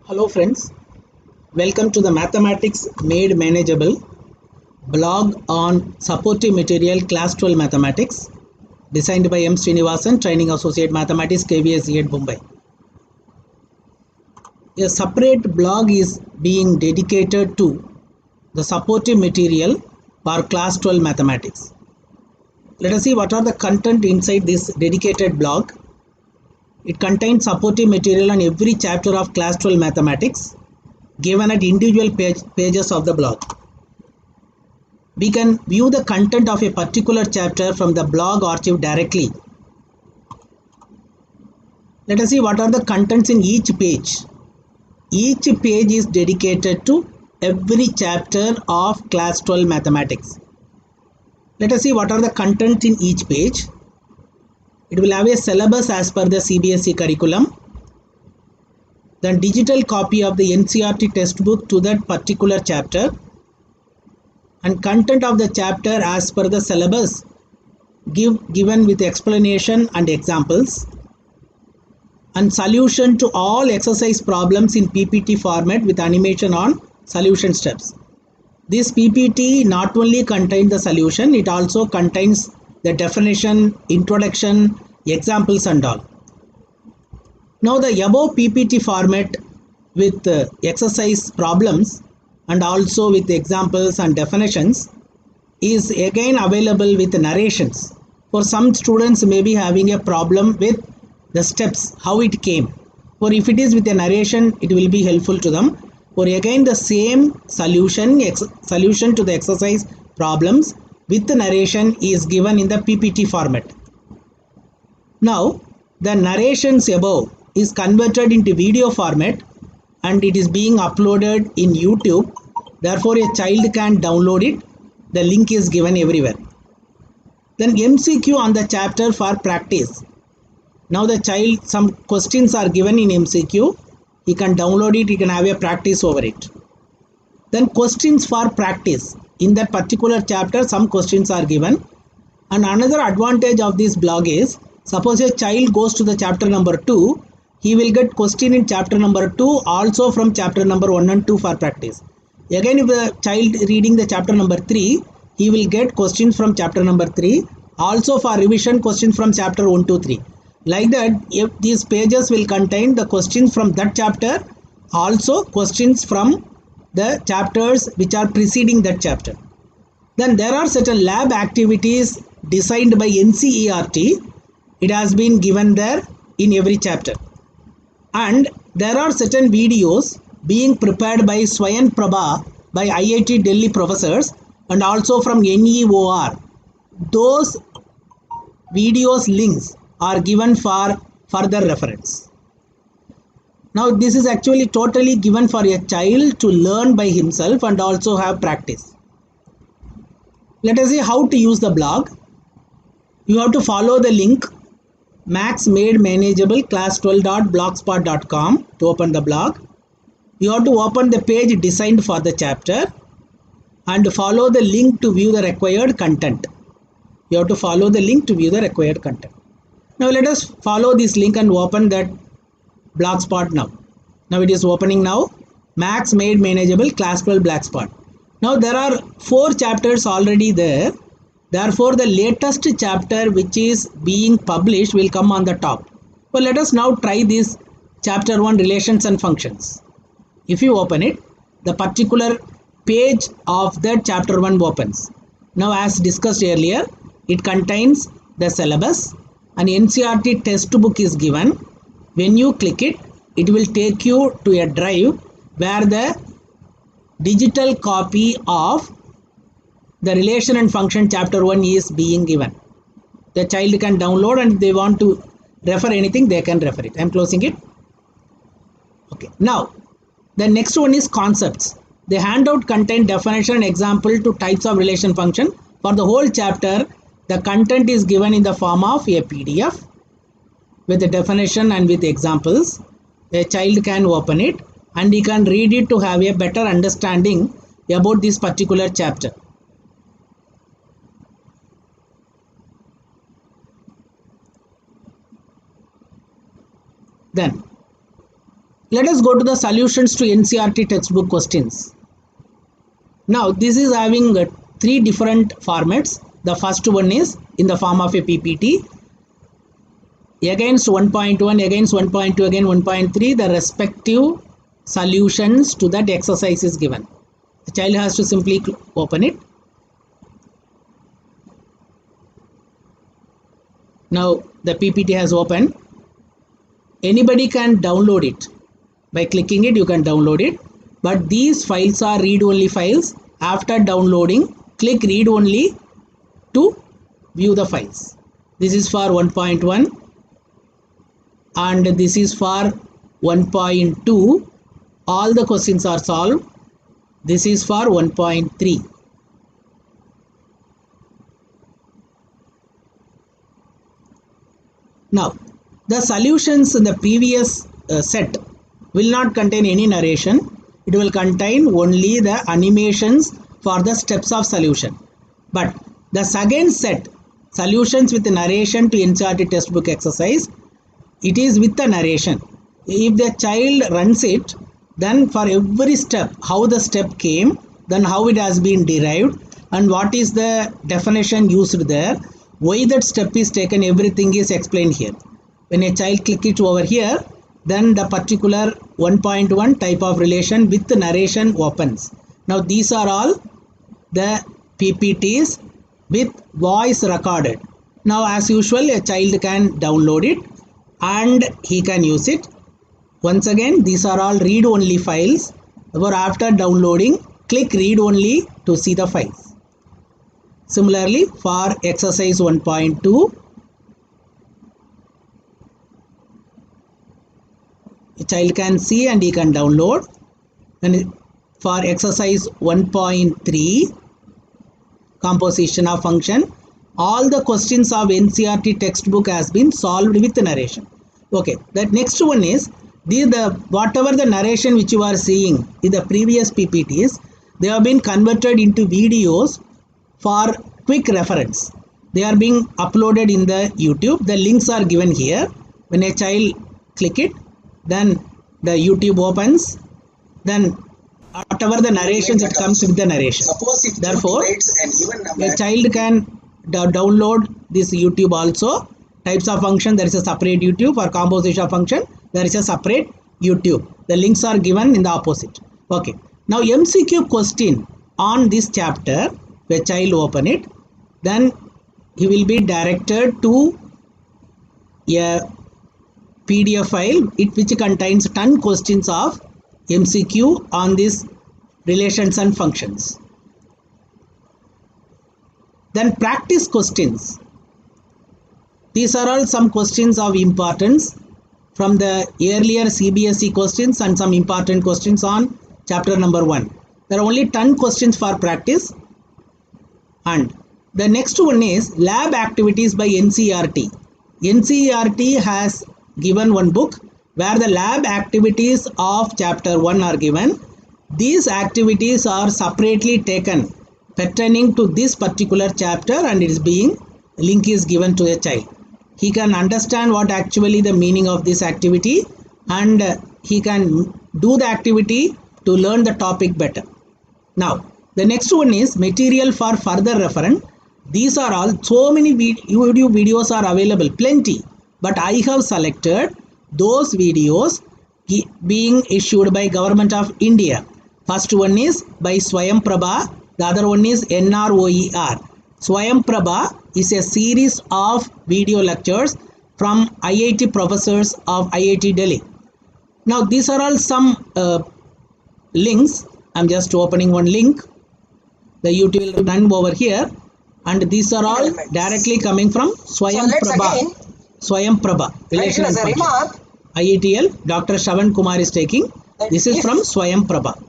Hello friends, welcome to the Mathematics Made Manageable blog on supportive material class 12 mathematics designed by M. Srinivasan, Training Associate Mathematics, KVSE at Mumbai. A separate blog is being dedicated to the supportive material for class 12 mathematics. Let us see what are the content inside this dedicated blog. It contains supportive material on every chapter of class 12 mathematics given at individual pages of the blog. We can view the content of a particular chapter from the blog archive directly. Let us see what are the contents in each page. Each page is dedicated to every chapter of class 12 mathematics. Let us see what are the contents in each page. It will have a syllabus as per the CBSE curriculum. Then digital copy of the NCERT textbook to that particular chapter, and content of the chapter as per the syllabus given with explanation and examples, and solution to all exercise problems in PPT format with animation on solution steps. This PPT not only contains the solution, it also contains the definition, introduction, examples and all. Now the above PPT format with exercise problems and also with examples and definitions is again available with narrations. For some students may be having a problem with the steps, how it came. For if it is with a narration, it will be helpful to them. For again the same solution to the exercise problems with the narration is given in the PPT format. Now the narrations above is converted into video format and it is being uploaded in YouTube. Therefore a child can download it. The link is given everywhere. Then MCQ on the chapter for practice. Now the child, some questions are given in MCQ. He can download it, he can have a practice over it. Then questions for practice. In that particular chapter some questions are given. And another advantage of this blog is, suppose a child goes to the chapter number 2, he will get question in chapter number 2 also from chapter number 1 and 2 for practice. Again, if the child reading the chapter number 3, he will get questions from chapter number 3 also for revision, questions from chapter 1 to 3. Like that, if these pages will contain the questions from that chapter, also questions from the chapters which are preceding that chapter. Then there are certain lab activities designed by NCERT. It has been given there in every chapter. And there are certain videos being prepared by Swayan Prabha by IIT Delhi professors and also from NEOR. Those videos links are given for further reference. Now this is actually totally given for a child to learn by himself and also have practice. Let us see how to use the blog. You have to follow the link Max Made Manageable class12.blogspot.com to open the blog. You have to open the page designed for the chapter and follow the link to view the required content. You have to follow the link to view the required content. Now let us follow this link and open that blogspot now. Now it is opening now. Max Made Manageable class 12 blogspot. Now there are 4 chapters already there. Therefore, the latest chapter which is being published will come on the top. Well, let us now try this chapter 1 relations and functions. If you open it, the particular page of that chapter 1 opens. Now as discussed earlier, it contains the syllabus. An NCERT textbook is given. When you click it, it will take you to a drive where the digital copy of the relation and function chapter 1 is being given. The child can download and if they want to refer anything, they can refer it. I am closing it. Okay. Now, the next one is concepts. The handout contains definition and example to types of relation function. For the whole chapter, the content is given in the form of a PDF with the definition and with examples. A child can open it and he can read it to have a better understanding about this particular chapter. Then Let us go to the solutions to NCERT textbook questions. Now this is having three different formats. The first one is in the form of a PPT. Against 1.1, against 1.2, again 1.3, the respective solutions to that exercise is given. The child has to simply open it. Now the PPT has opened. Anybody can download it. By clicking it, you can download it. But these files are read-only files. After downloading, click read-only to view the files. This is for 1.1 and this is for 1.2. All the questions are solved. This is for 1.3. Now, the solutions in the previous set will not contain any narration. It will contain only the animations for the steps of solution. But the second set, solutions with narration to NCERT textbook exercise, it is with the narration. If the child runs it, then for every step, how the step came, then how it has been derived, and what is the definition used there, why that step is taken, everything is explained here. When a child click it over here, then the particular 1.1 type of relation with the narration opens. Now these are all the PPTs with voice recorded. Now as usual, a child can download it and he can use it. Once again, these are all read-only files. Or after downloading, click read-only to see the files. Similarly, for exercise 1.2, a child can see and he can download. And for exercise 1.3, composition of function, all the questions of NCERT textbook has been solved with narration. Okay, the next one is whatever the narration which you are seeing in the previous PPTs, they have been converted into videos for quick reference. They are being uploaded in the YouTube. The links are given here. When a child click it, then the YouTube opens, then whatever the narrations, it comes with the narration. Therefore, a child can download this YouTube also. Types of function, there is a separate YouTube. For composition of function, there is a separate YouTube. The links are given in the opposite. Okay. Now MCQ question on this chapter, the child open it, then he will be directed to a PDF file which contains 10 questions of MCQ on these relations and functions. Then practice questions. These are all some questions of importance from the earlier CBSE questions and some important questions on chapter number 1. There are only 10 questions for practice. And the next one is lab activities by NCERT. NCERT has given one book where the lab activities of chapter 1 are given. These activities are separately taken pertaining to this particular chapter and it is being link is given to a child. He can understand what actually the meaning of this activity and he can do the activity to learn the topic better. Now the next one is material for further reference. These are all, so many YouTube videos are available, plenty, but I have selected those videos being issued by Government of India. First one is by Swayam Prabha, the other one is NROER. Swayam Prabha is a series of video lectures from IIT professors of IIT Delhi. Now these are all some links. I'm just opening one link. The YouTube will run over here and these are all directly coming from Swayam Prabha. Swayam Prabha, relation and function. IITL, Dr. Shravan Kumar is taking. This is from Swayam Prabha.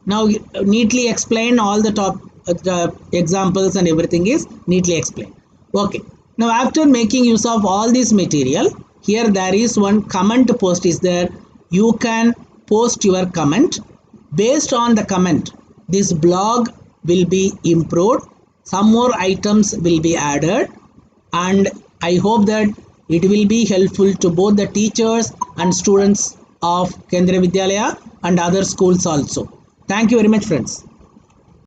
Now neatly explain all the top examples and everything is neatly explained. Okay. Now after making use of all this material, here there is one comment post is there. You can post your comment. Based on the comment, this blog will be improved. Some more items will be added and I hope that It will be helpful to both the teachers and students of Kendriya Vidyalaya and other schools also. Thank you very much, friends.